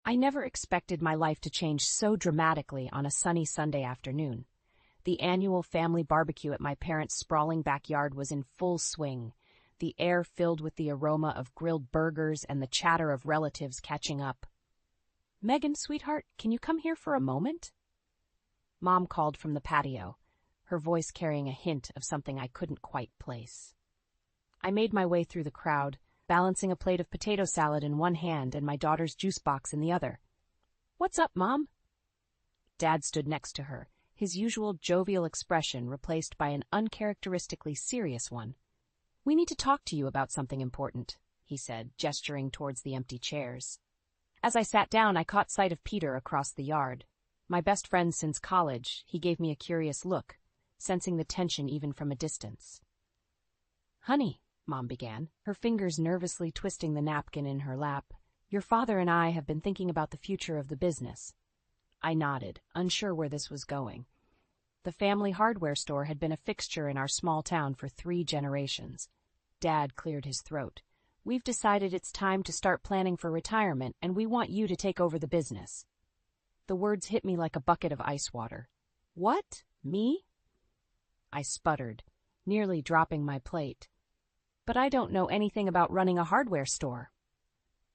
I never expected my life to change so dramatically on a sunny Sunday afternoon. The annual family barbecue at my parents' sprawling backyard was in full swing, the air filled with the aroma of grilled burgers and the chatter of relatives catching up. "Megan, sweetheart, can you come here for a moment?" Mom called from the patio, her voice carrying a hint of something I couldn't quite place. I made my way through the crowd, balancing a plate of potato salad in one hand and my daughter's juice box in the other. "What's up, Mom?" Dad stood next to her, his usual jovial expression replaced by an uncharacteristically serious one. "We need to talk to you about something important," he said, gesturing towards the empty chairs. As I sat down, I caught sight of Peter across the yard. My best friend since college, he gave me a curious look, sensing the tension even from a distance. "Honey," Mom began, her fingers nervously twisting the napkin in her lap, "your father and I have been thinking about the future of the business." I nodded, unsure where this was going. The family hardware store had been a fixture in our small town for 3 generations. Dad cleared his throat. "We've decided it's time to start planning for retirement, and we want you to take over the business." The words hit me like a bucket of ice water. "What? Me?" I sputtered, nearly dropping my plate. "But I don't know anything about running a hardware store."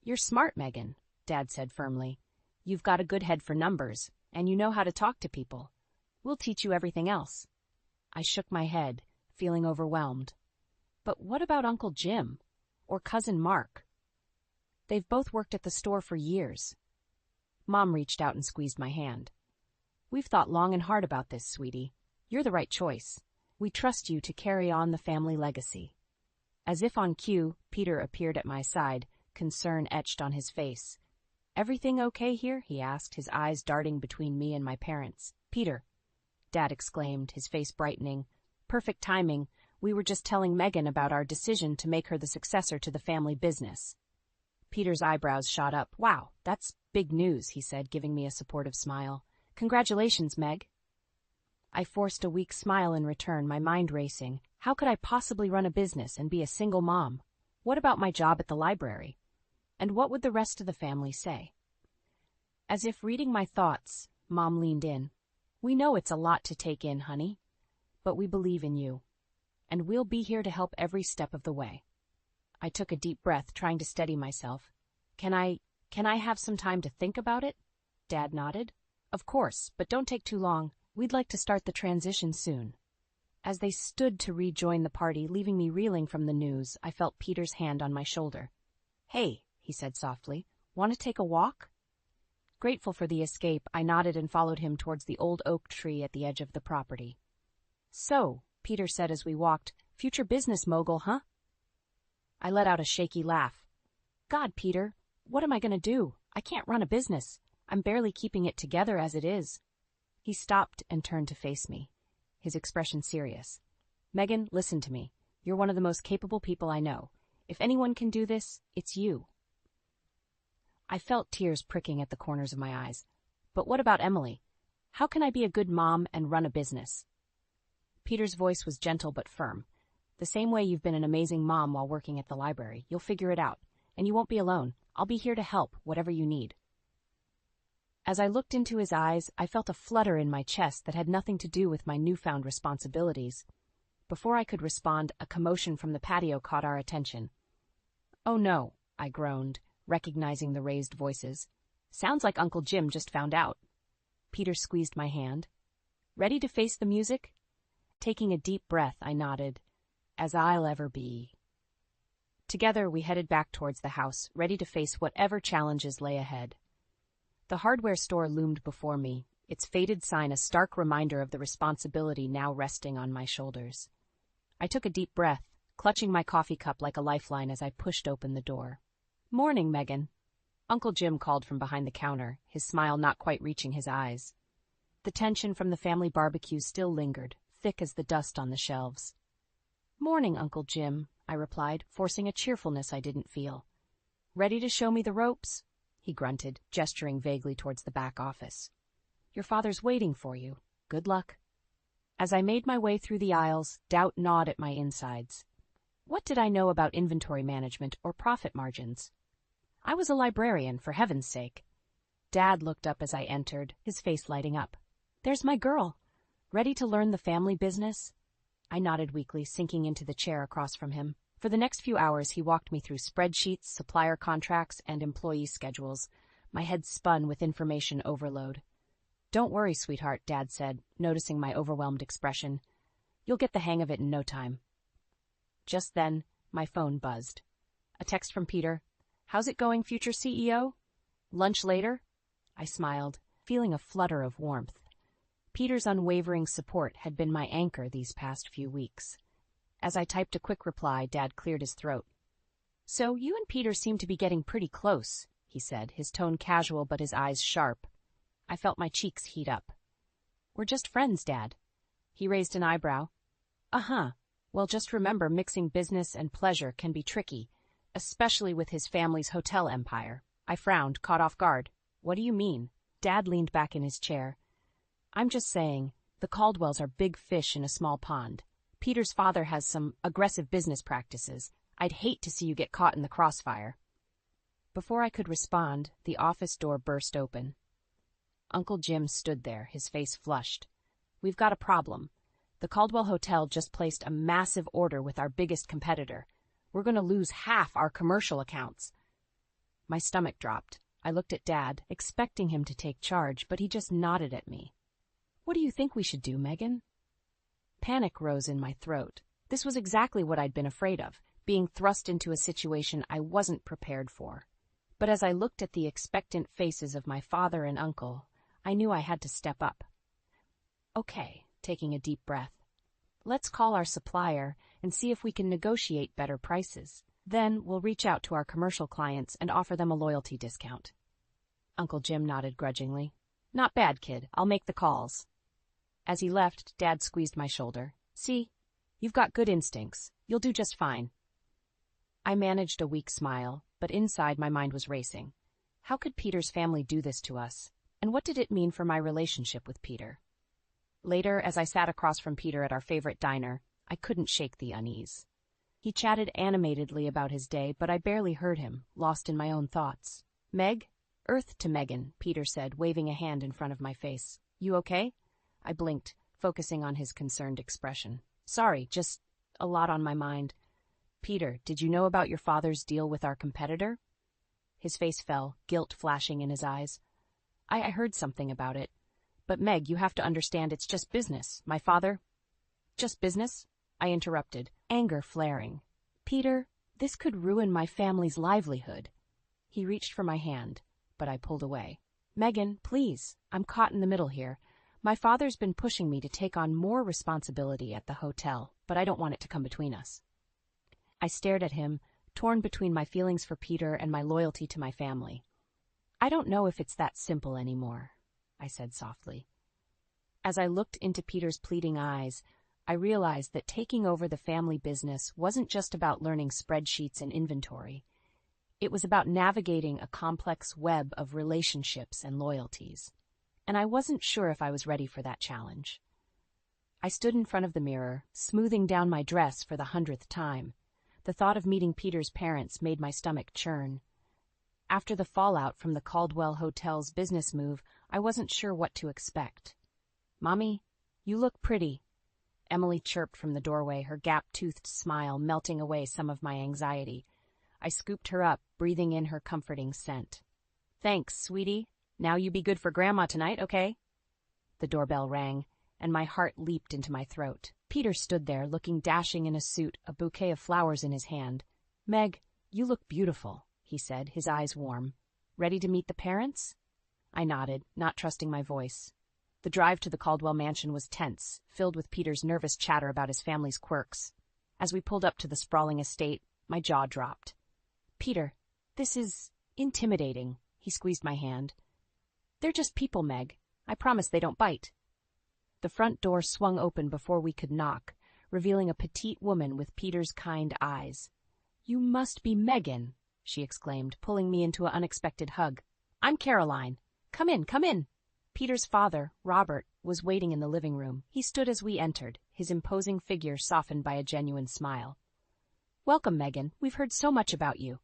"You're smart, Megan," Dad said firmly. "You've got a good head for numbers, and you know how to talk to people. We'll teach you everything else." I shook my head, feeling overwhelmed. "But what about Uncle Jim? Or Cousin Mark? They've both worked at the store for years." Mom reached out and squeezed my hand. "We've thought long and hard about this, sweetie. You're the right choice. We trust you to carry on the family legacy." As if on cue, Peter appeared at my side, concern etched on his face. "Everything okay here?" he asked, his eyes darting between me and my parents. "Peter," Dad exclaimed, his face brightening. "Perfect timing. We were just telling Megan about our decision to make her the successor to the family business." Peter's eyebrows shot up. "Wow, that's big news," he said, giving me a supportive smile. "Congratulations, Meg." I forced a weak smile in return, my mind racing. How could I possibly run a business and be a single mom? What about my job at the library? And what would the rest of the family say? As if reading my thoughts, Mom leaned in. "We know it's a lot to take in, honey, but we believe in you, and we'll be here to help every step of the way." I took a deep breath, trying to steady myself. Can I have some time to think about it?" Dad nodded. "Of course, but don't take too long. We'd like to start the transition soon." As they stood to rejoin the party, leaving me reeling from the news, I felt Peter's hand on my shoulder. "Hey," he said softly, "want to take a walk?" Grateful for the escape, I nodded and followed him towards the old oak tree at the edge of the property. "So," Peter said as we walked, "future business mogul, huh?" I let out a shaky laugh. "God, Peter, what am I going to do? I can't run a business. I'm barely keeping it together as it is." He stopped and turned to face me, his expression serious. "Megan, listen to me. You're one of the most capable people I know. If anyone can do this, it's you." I felt tears pricking at the corners of my eyes. "But what about Emily? How can I be a good mom and run a business?" Peter's voice was gentle but firm. "The same way you've been an amazing mom while working at the library. You'll figure it out. And you won't be alone. I'll be here to help, whatever you need." As I looked into his eyes, I felt a flutter in my chest that had nothing to do with my newfound responsibilities. Before I could respond, a commotion from the patio caught our attention. "Oh no," I groaned, recognizing the raised voices. "Sounds like Uncle Jim just found out." Peter squeezed my hand. "Ready to face the music?" Taking a deep breath, I nodded. "As I'll ever be." Together, we headed back towards the house, ready to face whatever challenges lay ahead. The hardware store loomed before me, its faded sign a stark reminder of the responsibility now resting on my shoulders. I took a deep breath, clutching my coffee cup like a lifeline as I pushed open the door. "Morning, Megan." Uncle Jim called from behind the counter, his smile not quite reaching his eyes. The tension from the family barbecue still lingered, thick as the dust on the shelves. "Morning, Uncle Jim," I replied, forcing a cheerfulness I didn't feel. "Ready to show me the ropes?" he grunted, gesturing vaguely towards the back office. "Your father's waiting for you. Good luck." As I made my way through the aisles, doubt gnawed at my insides. What did I know about inventory management or profit margins? I was a librarian, for heaven's sake. Dad looked up as I entered, his face lighting up. "There's my girl. Ready to learn the family business?" I nodded weakly, sinking into the chair across from him. For the next few hours, he walked me through spreadsheets, supplier contracts, and employee schedules. My head spun with information overload. "Don't worry, sweetheart," Dad said, noticing my overwhelmed expression. "You'll get the hang of it in no time." Just then, my phone buzzed. A text from Peter. "How's it going, future CEO? Lunch later?" I smiled, feeling a flutter of warmth. Peter's unwavering support had been my anchor these past few weeks. As I typed a quick reply, Dad cleared his throat. "So you and Peter seem to be getting pretty close," he said, his tone casual but his eyes sharp. I felt my cheeks heat up. "We're just friends, Dad." He raised an eyebrow. "Uh-huh. Well, just remember, mixing business and pleasure can be tricky, especially with his family's hotel empire." I frowned, caught off guard. "What do you mean?" Dad leaned back in his chair. "I'm just saying, the Caldwells are big fish in a small pond. Peter's father has some aggressive business practices. I'd hate to see you get caught in the crossfire." Before I could respond, the office door burst open. Uncle Jim stood there, his face flushed. "We've got a problem. The Caldwell Hotel just placed a massive order with our biggest competitor. We're going to lose half our commercial accounts." My stomach dropped. I looked at Dad, expecting him to take charge, but he just nodded at me. "What do you think we should do, Megan?" Panic rose in my throat. This was exactly what I'd been afraid of, being thrust into a situation I wasn't prepared for. But as I looked at the expectant faces of my father and uncle, I knew I had to step up. "Okay," taking a deep breath. "Let's call our supplier and see if we can negotiate better prices. Then we'll reach out to our commercial clients and offer them a loyalty discount." Uncle Jim nodded grudgingly. "Not bad, kid. I'll make the calls." As he left, Dad squeezed my shoulder. "See? You've got good instincts. You'll do just fine." I managed a weak smile, but inside my mind was racing. How could Peter's family do this to us? And what did it mean for my relationship with Peter? Later, as I sat across from Peter at our favorite diner, I couldn't shake the unease. He chatted animatedly about his day, but I barely heard him, lost in my own thoughts. "Meg?" "Earth to Megan," Peter said, waving a hand in front of my face. "You okay?" I blinked, focusing on his concerned expression. "Sorry, just a lot on my mind." "Peter, did you know about your father's deal with our competitor?" His face fell, guilt flashing in his eyes. I heard something about it. But Meg, you have to understand it's just business. My father—" "Just business?" I interrupted, anger flaring. "Peter, this could ruin my family's livelihood." He reached for my hand, but I pulled away. "Megan, please, I'm caught in the middle here. My father's been pushing me to take on more responsibility at the hotel, but I don't want it to come between us." I stared at him, torn between my feelings for Peter and my loyalty to my family. "I don't know if it's that simple anymore," I said softly. As I looked into Peter's pleading eyes, I realized that taking over the family business wasn't just about learning spreadsheets and inventory. It was about navigating a complex web of relationships and loyalties. And I wasn't sure if I was ready for that challenge. I stood in front of the mirror, smoothing down my dress for the 100th time. The thought of meeting Peter's parents made my stomach churn. After the fallout from the Caldwell Hotel's business move, I wasn't sure what to expect. "Mommy, you look pretty," Emily chirped from the doorway, her gap-toothed smile melting away some of my anxiety. I scooped her up, breathing in her comforting scent. "Thanks, sweetie. Now you be good for Grandma tonight, okay?" The doorbell rang, and my heart leaped into my throat. Peter stood there, looking dashing in a suit, a bouquet of flowers in his hand. "Meg, you look beautiful," he said, his eyes warm. "Ready to meet the parents?" I nodded, not trusting my voice. The drive to the Caldwell mansion was tense, filled with Peter's nervous chatter about his family's quirks. As we pulled up to the sprawling estate, my jaw dropped. "Peter, this is intimidating," he squeezed my hand. "They're just people, Meg. I promise they don't bite." The front door swung open before we could knock, revealing a petite woman with Peter's kind eyes. "You must be Megan," she exclaimed, pulling me into an unexpected hug. "I'm Caroline. Come in, come in." Peter's father, Robert, was waiting in the living room. He stood as we entered, his imposing figure softened by a genuine smile. "Welcome, Megan. We've heard so much about you."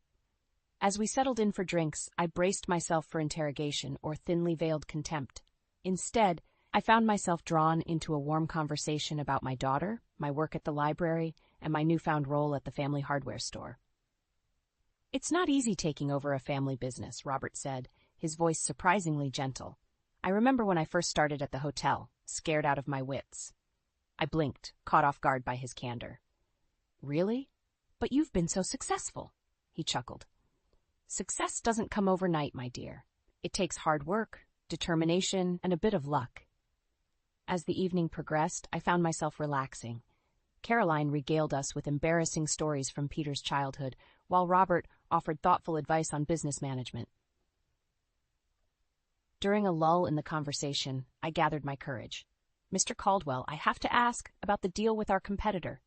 As we settled in for drinks, I braced myself for interrogation or thinly veiled contempt. Instead, I found myself drawn into a warm conversation about my daughter, my work at the library, and my newfound role at the family hardware store. "It's not easy taking over a family business," Robert said, his voice surprisingly gentle. "I remember when I first started at the hotel, scared out of my wits." I blinked, caught off guard by his candor. "Really? But you've been so successful," he chuckled. "Success doesn't come overnight, my dear. It takes hard work, determination, and a bit of luck." As the evening progressed, I found myself relaxing. Caroline regaled us with embarrassing stories from Peter's childhood, while Robert offered thoughtful advice on business management. During a lull in the conversation, I gathered my courage. "Mr. Caldwell, I have to ask about the deal with our competitor."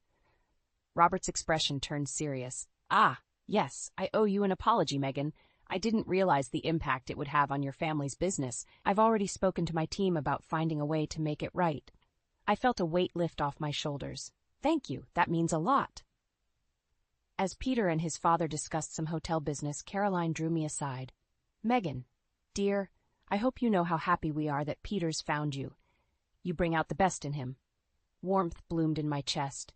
Robert's expression turned serious. "Ah, yes, I owe you an apology, Megan. I didn't realize the impact it would have on your family's business. I've already spoken to my team about finding a way to make it right." I felt a weight lift off my shoulders. "Thank you, that means a lot." As Peter and his father discussed some hotel business, Caroline drew me aside. "Megan, dear, I hope you know how happy we are that Peter's found you. You bring out the best in him." Warmth bloomed in my chest.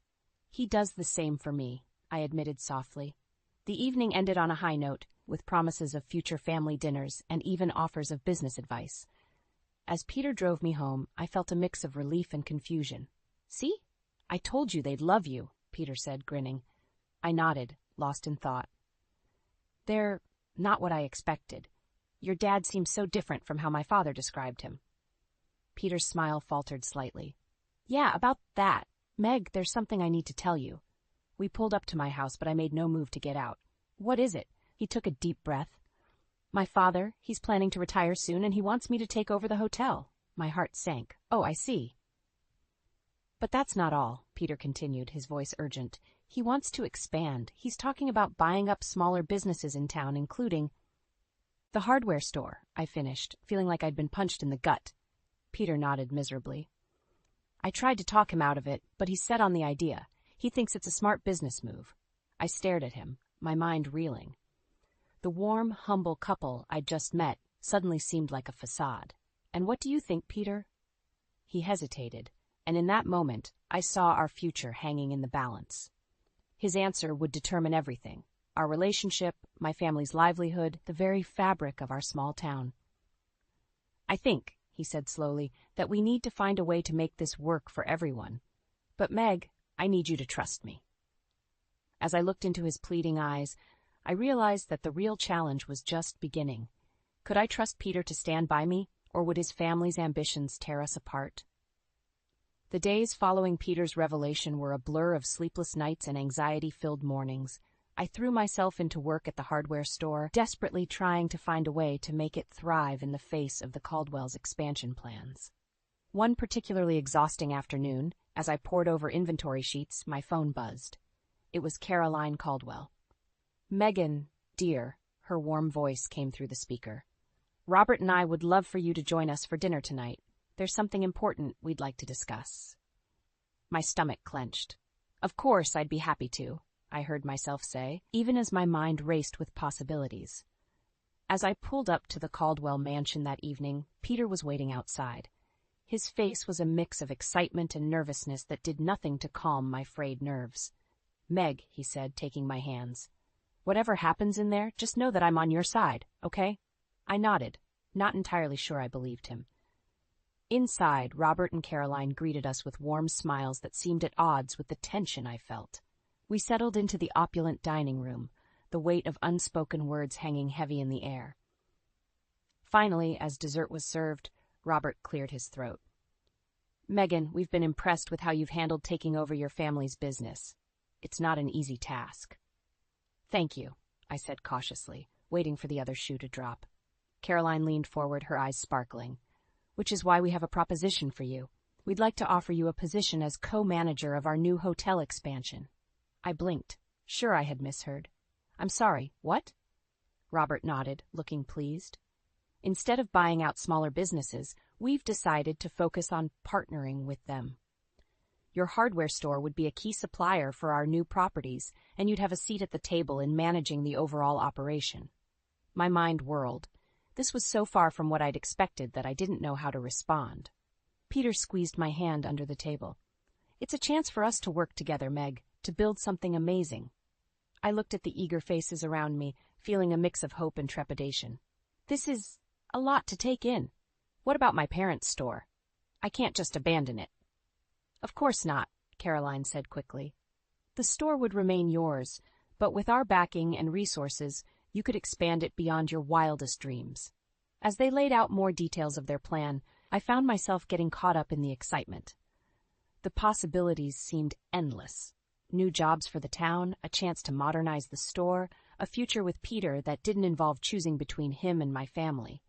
"He does the same for me," I admitted softly. The evening ended on a high note, with promises of future family dinners and even offers of business advice. As Peter drove me home, I felt a mix of relief and confusion. "See? I told you they'd love you," Peter said, grinning. I nodded, lost in thought. "They're not what I expected. Your dad seems so different from how my father described him." Peter's smile faltered slightly. "Yeah, about that. Meg, there's something I need to tell you." We pulled up to my house, but I made no move to get out. "What is it?" He took a deep breath. "My father, he's planning to retire soon, and he wants me to take over the hotel." My heart sank. "Oh, I see." "But that's not all," Peter continued, his voice urgent. "He wants to expand. He's talking about buying up smaller businesses in town, including—" "The hardware store," I finished, feeling like I'd been punched in the gut. Peter nodded miserably. "I tried to talk him out of it, but he's set on the idea. He thinks it's a smart business move." I stared at him, my mind reeling. The warm, humble couple I'd just met suddenly seemed like a facade. "And what do you think, Peter?" He hesitated, and in that moment, I saw our future hanging in the balance. His answer would determine everything: our relationship, my family's livelihood, the very fabric of our small town. "I think," he said slowly, "that we need to find a way to make this work for everyone. But Meg, I need you to trust me." As I looked into his pleading eyes, I realized that the real challenge was just beginning. Could I trust Peter to stand by me, or would his family's ambitions tear us apart? The days following Peter's revelation were a blur of sleepless nights and anxiety-filled mornings. I threw myself into work at the hardware store, desperately trying to find a way to make it thrive in the face of the Caldwell's expansion plans. One particularly exhausting afternoon, as I pored over inventory sheets, my phone buzzed. It was Caroline Caldwell. "Megan, dear," her warm voice came through the speaker. "Robert and I would love for you to join us for dinner tonight. There's something important we'd like to discuss." My stomach clenched. "Of course, I'd be happy to," I heard myself say, even as my mind raced with possibilities. As I pulled up to the Caldwell mansion that evening, Peter was waiting outside. His face was a mix of excitement and nervousness that did nothing to calm my frayed nerves. "Meg," he said, taking my hands. "Whatever happens in there, just know that I'm on your side, okay?" I nodded, not entirely sure I believed him. Inside, Robert and Caroline greeted us with warm smiles that seemed at odds with the tension I felt. We settled into the opulent dining room, the weight of unspoken words hanging heavy in the air. Finally, as dessert was served, Robert cleared his throat. "Megan, we've been impressed with how you've handled taking over your family's business. It's not an easy task." "Thank you," I said cautiously, waiting for the other shoe to drop. Caroline leaned forward, her eyes sparkling. "Which is why we have a proposition for you. We'd like to offer you a position as co-manager of our new hotel expansion." I blinked. Sure, I had misheard. "I'm sorry, what?" Robert nodded, looking pleased. "Instead of buying out smaller businesses, we've decided to focus on partnering with them. Your hardware store would be a key supplier for our new properties, and you'd have a seat at the table in managing the overall operation. My mind whirled. This was so far from what I'd expected that I didn't know how to respond. Peter squeezed my hand under the table. It's a chance for us to work together, Meg, to build something amazing. I looked at the eager faces around me, feeling a mix of hope and trepidation. This is a lot to take in. What about my parents' store? I can't just abandon it. Of course not, Caroline said quickly. The store would remain yours, but with our backing and resources, you could expand it beyond your wildest dreams. As they laid out more details of their plan, I found myself getting caught up in the excitement. The possibilities seemed endless. New jobs for the town, a chance to modernize the store, a future with Peter that didn't involve choosing between him and my family.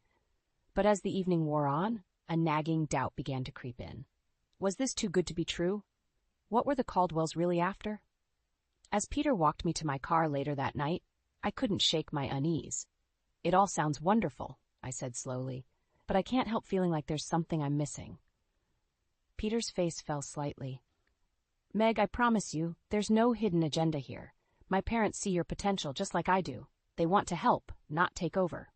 But as the evening wore on, a nagging doubt began to creep in. Was this too good to be true? What were the Caldwells really after? As Peter walked me to my car later that night, I couldn't shake my unease. It all sounds wonderful, I said slowly, but I can't help feeling like there's something I'm missing. Peter's face fell slightly. Meg, I promise you, there's no hidden agenda here. My parents see your potential just like I do. They want to help, not take over.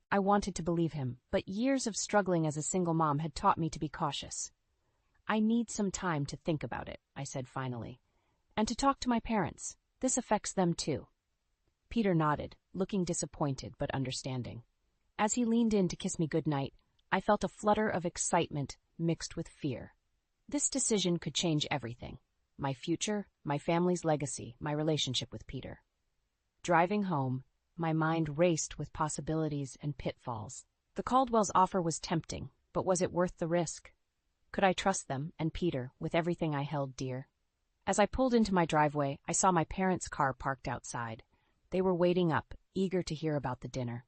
I wanted to believe him, but years of struggling as a single mom had taught me to be cautious. I need some time to think about it, I said finally. And to talk to my parents. This affects them too. Peter nodded, looking disappointed but understanding. As he leaned in to kiss me goodnight, I felt a flutter of excitement mixed with fear. This decision could change everything. My future, my family's legacy, my relationship with Peter. Driving home, my mind raced with possibilities and pitfalls. The Caldwells' offer was tempting, but was it worth the risk? Could I trust them and Peter with everything I held dear? As I pulled into my driveway, I saw my parents' car parked outside. They were waiting up, eager to hear about the dinner.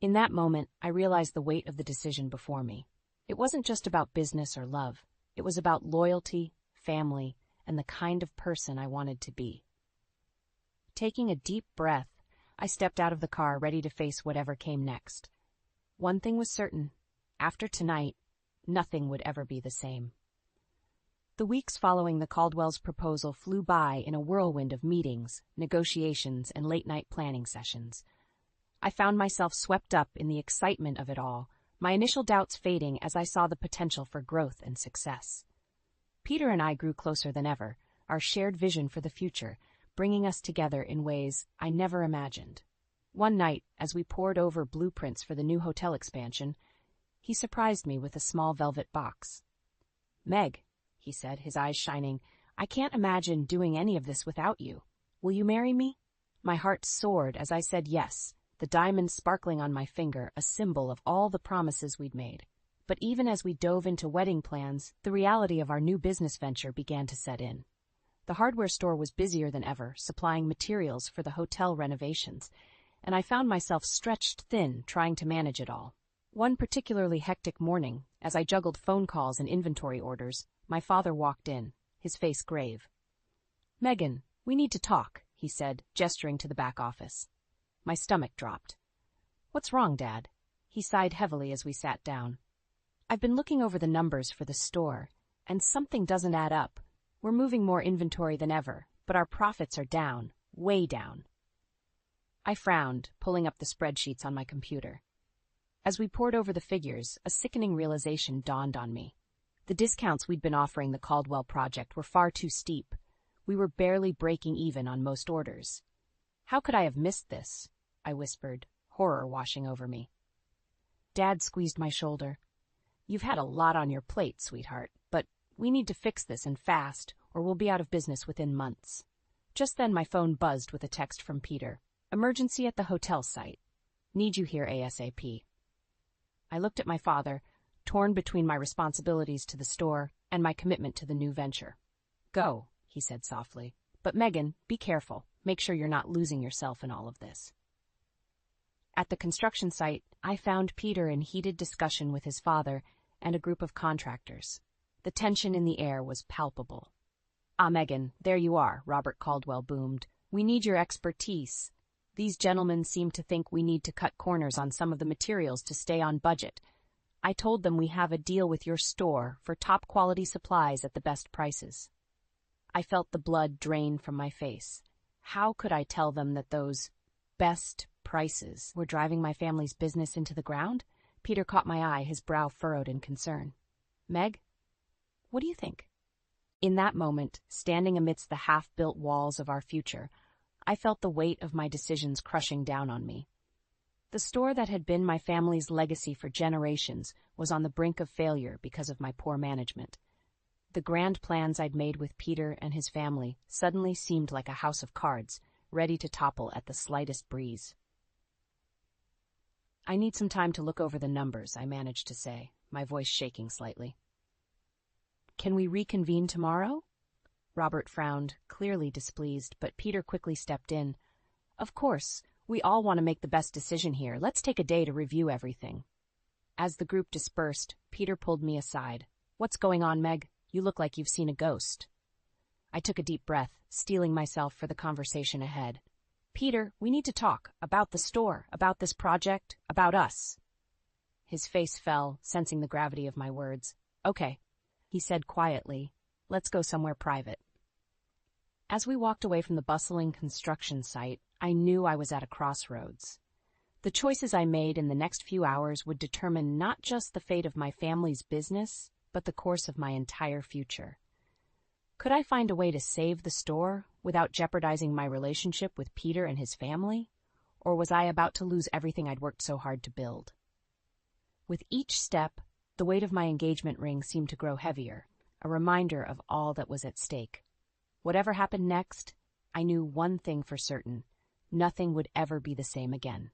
In that moment, I realized the weight of the decision before me. It wasn't just about business or love. It was about loyalty, family, and the kind of person I wanted to be. Taking a deep breath, I stepped out of the car ready to face whatever came next. One thing was certain. After tonight, nothing would ever be the same. The weeks following the Caldwells' proposal flew by in a whirlwind of meetings, negotiations, and late-night planning sessions. I found myself swept up in the excitement of it all, my initial doubts fading as I saw the potential for growth and success. Peter and I grew closer than ever, our shared vision for the future, bringing us together in ways I never imagined. One night, as we pored over blueprints for the new hotel expansion, he surprised me with a small velvet box. "Meg," he said, his eyes shining, "I can't imagine doing any of this without you. Will you marry me?" My heart soared as I said yes, the diamond sparkling on my finger, a symbol of all the promises we'd made. But even as we dove into wedding plans, the reality of our new business venture began to set in. The hardware store was busier than ever, supplying materials for the hotel renovations, and I found myself stretched thin trying to manage it all. One particularly hectic morning, as I juggled phone calls and inventory orders, my father walked in, his face grave. "Megan, we need to talk," he said, gesturing to the back office. My stomach dropped. "What's wrong, Dad?" He sighed heavily as we sat down. "I've been looking over the numbers for the store, and something doesn't add up. We're moving more inventory than ever, but our profits are down, way down." I frowned, pulling up the spreadsheets on my computer. As we pored over the figures, a sickening realization dawned on me. The discounts we'd been offering the Caldwell project were far too steep. We were barely breaking even on most orders. "How could I have missed this?" I whispered, horror washing over me. Dad squeezed my shoulder. "You've had a lot on your plate, sweetheart, but we need to fix this and fast, or we'll be out of business within months." Just then my phone buzzed with a text from Peter. "Emergency at the hotel site. Need you here ASAP." I looked at my father, torn between my responsibilities to the store and my commitment to the new venture. "Go," he said softly. "But Megan, be careful. Make sure you're not losing yourself in all of this." At the construction site, I found Peter in heated discussion with his father and a group of contractors. The tension in the air was palpable. "Ah, Megan, there you are," Robert Caldwell boomed. "We need your expertise. These gentlemen seem to think we need to cut corners on some of the materials to stay on budget. I told them we have a deal with your store for top-quality supplies at the best prices. I felt the blood drain from my face. How could I tell them that those best prices were driving my family's business into the ground? Peter caught my eye, his brow furrowed in concern. Meg, what do you think? In that moment, standing amidst the half-built walls of our future, I felt the weight of my decisions crushing down on me. The store that had been my family's legacy for generations was on the brink of failure because of my poor management. The grand plans I'd made with Peter and his family suddenly seemed like a house of cards, ready to topple at the slightest breeze. I need some time to look over the numbers, I managed to say, my voice shaking slightly. Can we reconvene tomorrow? Robert frowned, clearly displeased, but Peter quickly stepped in. Of course, we all want to make the best decision here. Let's take a day to review everything. As the group dispersed, Peter pulled me aside. What's going on, Meg? You look like you've seen a ghost. I took a deep breath, steeling myself for the conversation ahead. Peter, we need to talk about the store, about this project, about us. His face fell, sensing the gravity of my words. Okay, he said quietly. Let's go somewhere private. As we walked away from the bustling construction site, I knew I was at a crossroads. The choices I made in the next few hours would determine not just the fate of my family's business, but the course of my entire future. Could I find a way to save the store without jeopardizing my relationship with Peter and his family? Or was I about to lose everything I'd worked so hard to build? With each step, the weight of my engagement ring seemed to grow heavier, a reminder of all that was at stake. Whatever happened next, I knew one thing for certain. Nothing would ever be the same again.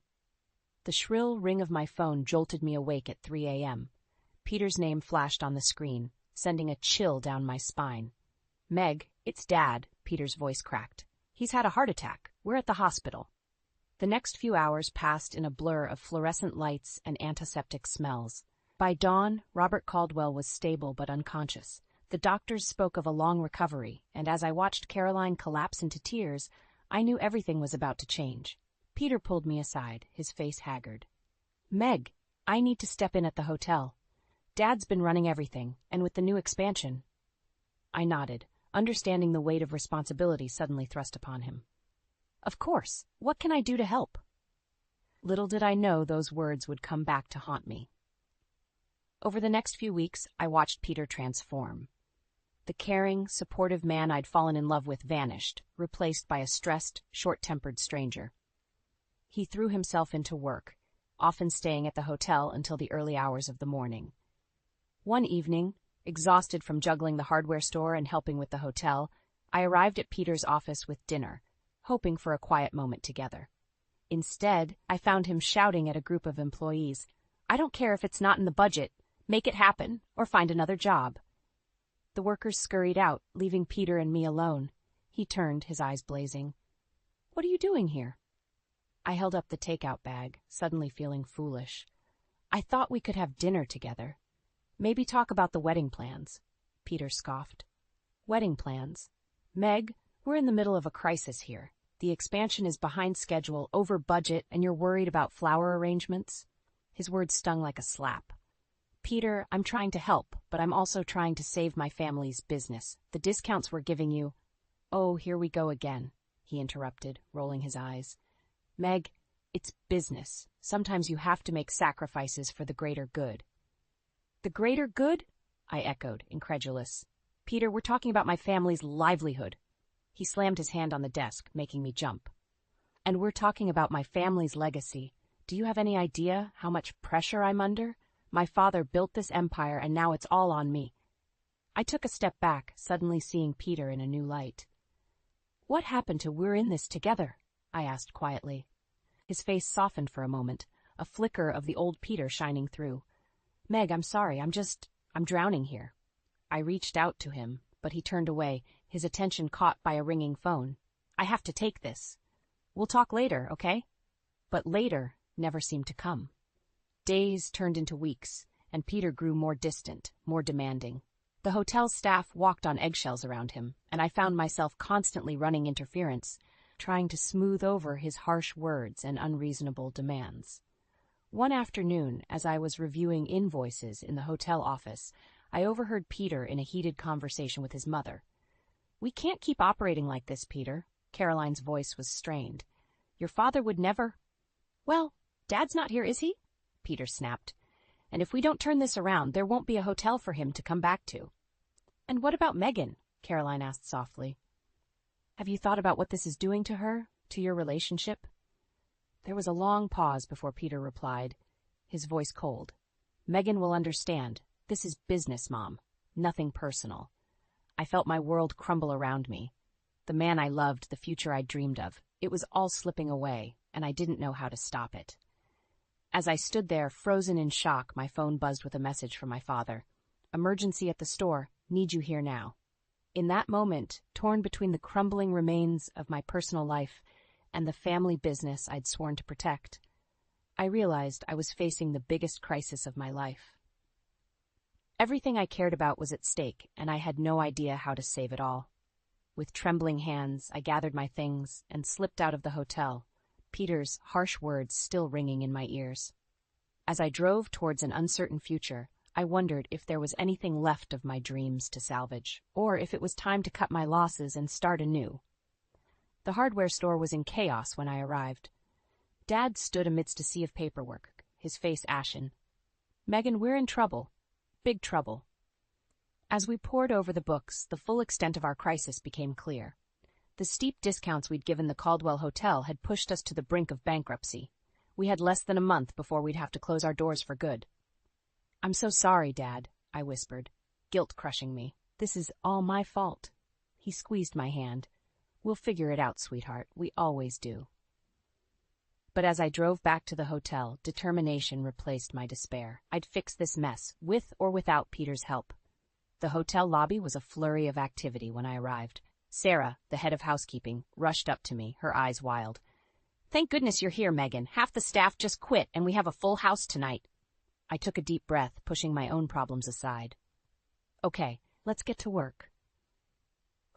The shrill ring of my phone jolted me awake at 3 a.m. Peter's name flashed on the screen, sending a chill down my spine. Meg, it's Dad, Peter's voice cracked. He's had a heart attack. We're at the hospital. The next few hours passed in a blur of fluorescent lights and antiseptic smells. By dawn, Robert Caldwell was stable but unconscious. The doctors spoke of a long recovery, and as I watched Caroline collapse into tears, I knew everything was about to change. Peter pulled me aside, his face haggard. Meg, I need to step in at the hotel. Dad's been running everything, and with the new expansion. I nodded, understanding the weight of responsibility suddenly thrust upon him. Of course. What can I do to help? Little did I know those words would come back to haunt me. Over the next few weeks, I watched Peter transform. The caring, supportive man I'd fallen in love with vanished, replaced by a stressed, short-tempered stranger. He threw himself into work, often staying at the hotel until the early hours of the morning. One evening, exhausted from juggling the hardware store and helping with the hotel, I arrived at Peter's office with dinner, hoping for a quiet moment together. Instead, I found him shouting at a group of employees, "I don't care if it's not in the budget. Make it happen, or find another job." The workers scurried out, leaving Peter and me alone. He turned, his eyes blazing. "What are you doing here?" I held up the takeout bag, suddenly feeling foolish. "I thought we could have dinner together. Maybe talk about the wedding plans." Peter scoffed. "Wedding plans? Meg, we're in the middle of a crisis here. The expansion is behind schedule, over budget, and you're worried about flower arrangements?" His words stung like a slap. "Peter, I'm trying to help, but I'm also trying to save my family's business. The discounts we're giving you—" "Oh, here we go again," he interrupted, rolling his eyes. "Meg, it's business. Sometimes you have to make sacrifices for the greater good." "The greater good?" I echoed, incredulous. "Peter, we're talking about my family's livelihood." He slammed his hand on the desk, making me jump. "And we're talking about my family's legacy. Do you have any idea how much pressure I'm under? My father built this empire, and now it's all on me." I took a step back, suddenly seeing Peter in a new light. "What happened to we're in this together?" I asked quietly. His face softened for a moment, a flicker of the old Peter shining through. "Meg, I'm sorry, I'm drowning here." I reached out to him, but he turned away, his attention caught by a ringing phone. "I have to take this. We'll talk later, okay?" But later never seemed to come. Days turned into weeks, and Peter grew more distant, more demanding. The hotel staff walked on eggshells around him, and I found myself constantly running interference, trying to smooth over his harsh words and unreasonable demands. One afternoon, as I was reviewing invoices in the hotel office, I overheard Peter in a heated conversation with his mother. "We can't keep operating like this, Peter." Caroline's voice was strained. "Your father would never—" "Well, Dad's not here, is he?" Peter snapped. "And if we don't turn this around, there won't be a hotel for him to come back to." "And what about Megan?" Caroline asked softly. "Have you thought about what this is doing to her, to your relationship?" There was a long pause before Peter replied, his voice cold. "Megan will understand. This is business, Mom. Nothing personal." I felt my world crumble around me. The man I loved, the future I dreamed of. It was all slipping away, and I didn't know how to stop it. As I stood there, frozen in shock, my phone buzzed with a message from my father. "Emergency at the store. Need you here now." In that moment, torn between the crumbling remains of my personal life and the family business I'd sworn to protect, I realized I was facing the biggest crisis of my life. Everything I cared about was at stake, and I had no idea how to save it all. With trembling hands, I gathered my things and slipped out of the hotel, Peter's harsh words still ringing in my ears. As I drove towards an uncertain future, I wondered if there was anything left of my dreams to salvage, or if it was time to cut my losses and start anew. The hardware store was in chaos when I arrived. Dad stood amidst a sea of paperwork, his face ashen. "Megan, we're in trouble. Big trouble." As we pored over the books, the full extent of our crisis became clear. The steep discounts we'd given the Caldwell Hotel had pushed us to the brink of bankruptcy. We had less than a month before we'd have to close our doors for good. "I'm so sorry, Dad," I whispered, guilt crushing me. "This is all my fault." He squeezed my hand. "We'll figure it out, sweetheart. We always do." But as I drove back to the hotel, determination replaced my despair. I'd fix this mess, with or without Peter's help. The hotel lobby was a flurry of activity when I arrived. Sarah, the head of housekeeping, rushed up to me, her eyes wild. "Thank goodness you're here, Megan. Half the staff just quit, and we have a full house tonight." I took a deep breath, pushing my own problems aside. "Okay, let's get to work."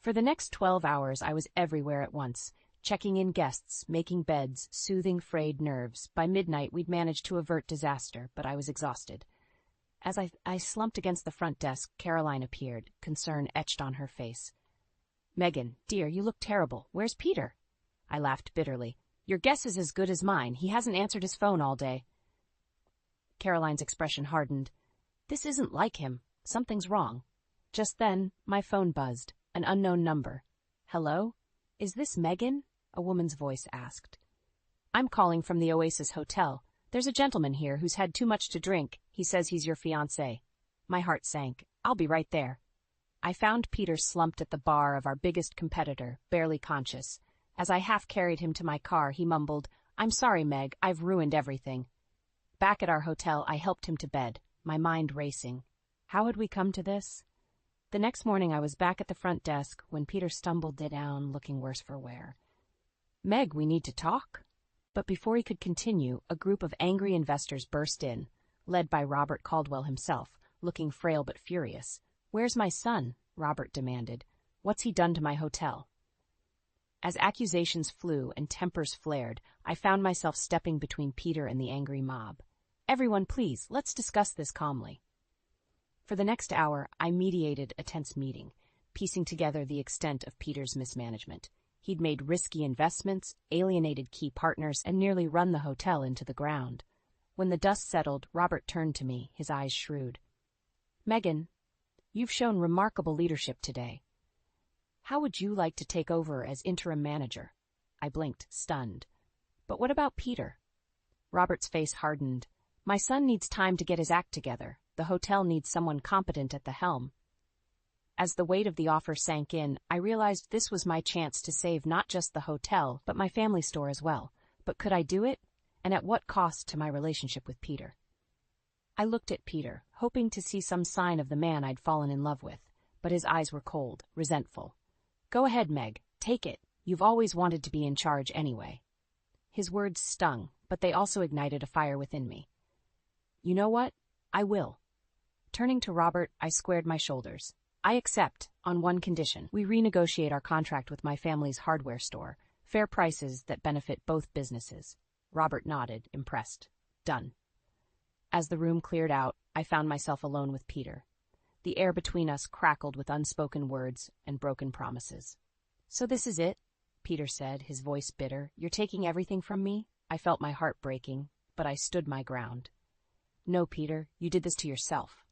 For the next 12 hours, I was everywhere at once, checking in guests, making beds, soothing frayed nerves. By midnight, we'd managed to avert disaster, but I was exhausted. As I slumped against the front desk, Caroline appeared, concern etched on her face. "Megan, dear, you look terrible. Where's Peter?" I laughed bitterly. "Your guess is as good as mine. He hasn't answered his phone all day." Caroline's expression hardened. "This isn't like him. Something's wrong." Just then, my phone buzzed. An unknown number. "Hello? Is this Megan?" a woman's voice asked. "I'm calling from the Oasis Hotel. There's a gentleman here who's had too much to drink. He says he's your fiancé." My heart sank. "I'll be right there." I found Peter slumped at the bar of our biggest competitor, barely conscious. As I half carried him to my car, he mumbled, "I'm sorry, Meg, I've ruined everything." Back at our hotel, I helped him to bed, my mind racing. How had we come to this? The next morning I was back at the front desk when Peter stumbled down, looking worse for wear. "Meg, we need to talk." But before he could continue, a group of angry investors burst in, led by Robert Caldwell himself, looking frail but furious. "Where's my son?" Robert demanded. "What's he done to my hotel?" As accusations flew and tempers flared, I found myself stepping between Peter and the angry mob. "Everyone, please, let's discuss this calmly." For the next hour, I mediated a tense meeting, piecing together the extent of Peter's mismanagement. He'd made risky investments, alienated key partners, and nearly run the hotel into the ground. When the dust settled, Robert turned to me, his eyes shrewd. "Megan, you've shown remarkable leadership today. How would you like to take over as interim manager?" I blinked, stunned. "But what about Peter?" Robert's face hardened. "My son needs time to get his act together. The hotel needs someone competent at the helm." As the weight of the offer sank in, I realized this was my chance to save not just the hotel, but my family store as well. But could I do it? And at what cost to my relationship with Peter? I looked at Peter, hoping to see some sign of the man I'd fallen in love with, but his eyes were cold, resentful. "Go ahead, Meg. Take it. You've always wanted to be in charge anyway." His words stung, but they also ignited a fire within me. "You know what? I will." Turning to Robert, I squared my shoulders. "I accept, on one condition. We renegotiate our contract with my family's hardware store. Fair prices that benefit both businesses." Robert nodded, impressed. "Done." As the room cleared out, I found myself alone with Peter. The air between us crackled with unspoken words and broken promises. "So this is it?" Peter said, his voice bitter. "You're taking everything from me?" I felt my heart breaking, but I stood my ground. "No, Peter, you did this to yourself."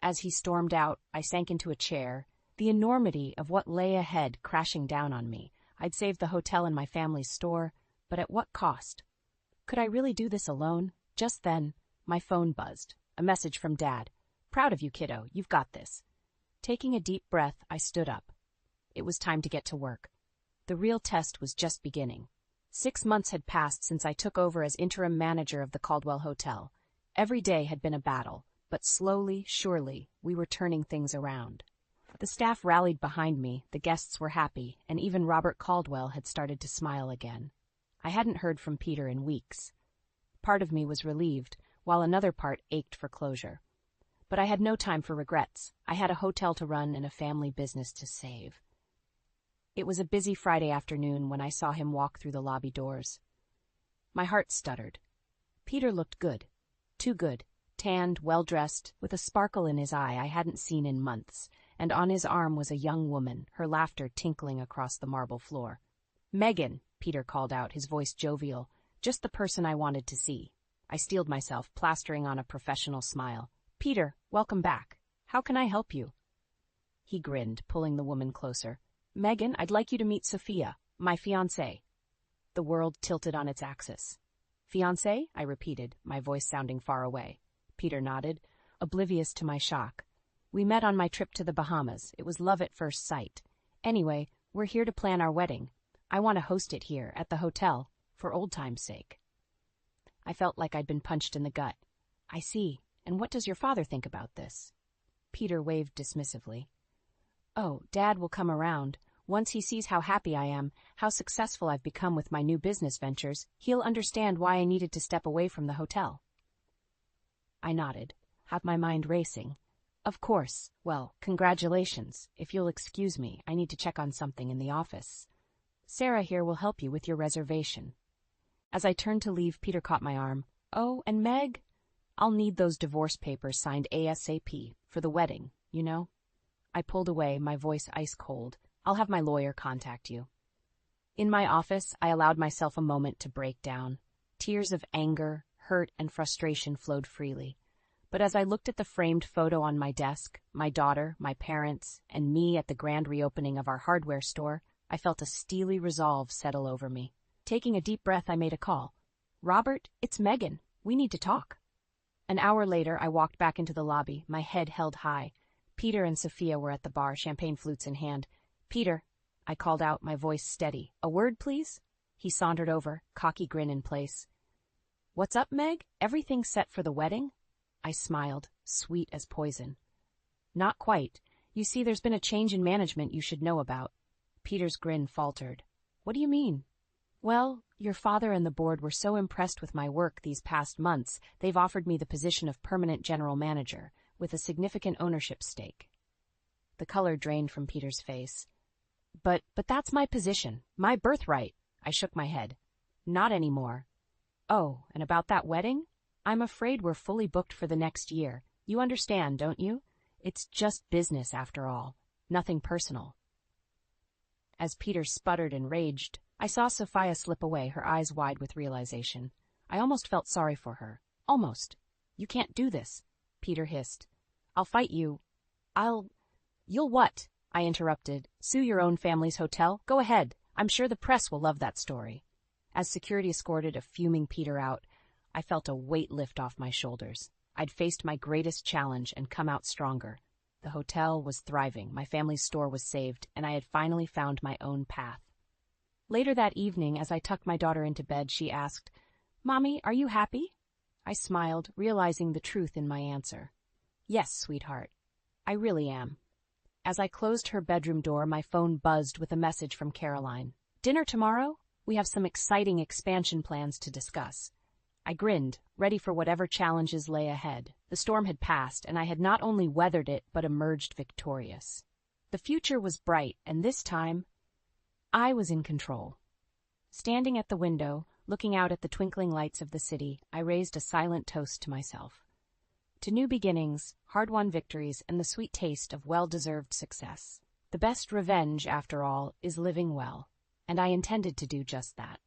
As he stormed out, I sank into a chair, the enormity of what lay ahead crashing down on me. I'd saved the hotel and my family's store, but at what cost? Could I really do this alone? Just then, my phone buzzed. A message from Dad. "Proud of you, kiddo. You've got this." Taking a deep breath, I stood up. It was time to get to work. The real test was just beginning. 6 months had passed since I took over as interim manager of the Caldwell Hotel. Every day had been a battle, but slowly, surely, we were turning things around. The staff rallied behind me, the guests were happy, and even Robert Caldwell had started to smile again. I hadn't heard from Peter in weeks. Part of me was relieved, while another part ached for closure. But I had no time for regrets. I had a hotel to run and a family business to save. It was a busy Friday afternoon when I saw him walk through the lobby doors. My heart stuttered. Peter looked good. Too good. Tanned, well-dressed, with a sparkle in his eye I hadn't seen in months, and on his arm was a young woman, her laughter tinkling across the marble floor. "Megan," Peter called out, his voice jovial. "Just the person I wanted to see." I steeled myself, plastering on a professional smile. "Peter, welcome back. How can I help you?" He grinned, pulling the woman closer. "Megan, I'd like you to meet Sophia, my fiancée." The world tilted on its axis. "Fiancée?" I repeated, my voice sounding far away. Peter nodded, oblivious to my shock. "We met on my trip to the Bahamas. It was love at first sight. Anyway, we're here to plan our wedding. I want to host it here, at the hotel, for old time's sake." I felt like I'd been punched in the gut. "I see. And what does your father think about this?" Peter waved dismissively. "Oh, Dad will come around. Once he sees how happy I am, how successful I've become with my new business ventures, he'll understand why I needed to step away from the hotel." I nodded, had my mind racing. "Of course. Well, congratulations. If you'll excuse me, I need to check on something in the office. Sarah here will help you with your reservation." As I turned to leave, Peter caught my arm. "Oh, and Meg? I'll need those divorce papers signed ASAP, for the wedding, you know?" I pulled away, my voice ice cold. "I'll have my lawyer contact you." In my office, I allowed myself a moment to break down. Tears of anger, hurt, and frustration flowed freely. But as I looked at the framed photo on my desk, my daughter, my parents, and me at the grand reopening of our hardware store, I felt a steely resolve settle over me. Taking a deep breath, I made a call. "Robert, it's Megan. We need to talk." An hour later, I walked back into the lobby, my head held high. Peter and Sophia were at the bar, champagne flutes in hand. "Peter," I called out, my voice steady. "A word, please?" He sauntered over, cocky grin in place. "What's up, Meg? Everything set for the wedding?" I smiled, sweet as poison. "Not quite. You see, there's been a change in management you should know about." Peter's grin faltered. "What do you mean?" "Well, your father and the board were so impressed with my work these past months, they've offered me the position of permanent general manager, with a significant ownership stake." The color drained from Peter's face. But that's my position, my birthright." I shook my head. "Not anymore." "Oh, and about that wedding? I'm afraid we're fully booked for the next year. You understand, don't you? It's just business after all, nothing personal." As Peter sputtered and raged, I saw Sophia slip away, her eyes wide with realization. I almost felt sorry for her. Almost. "You can't do this," Peter hissed. "I'll fight you. You'll what?" I interrupted. "Sue your own family's hotel? Go ahead. I'm sure the press will love that story." As security escorted a fuming Peter out, I felt a weight lift off my shoulders. I'd faced my greatest challenge and come out stronger. The hotel was thriving, my family's store was saved, and I had finally found my own path. Later that evening, as I tucked my daughter into bed, she asked, "Mommy, are you happy?" I smiled, realizing the truth in my answer. "Yes, sweetheart, I really am." As I closed her bedroom door, my phone buzzed with a message from Caroline. "Dinner tomorrow? We have some exciting expansion plans to discuss." I grinned, ready for whatever challenges lay ahead. The storm had passed, and I had not only weathered it, but emerged victorious. The future was bright, and this time, I was in control. Standing at the window, looking out at the twinkling lights of the city, I raised a silent toast to myself. to new beginnings, hard-won victories, and the sweet taste of well-deserved success. The best revenge, after all, is living well, and I intended to do just that.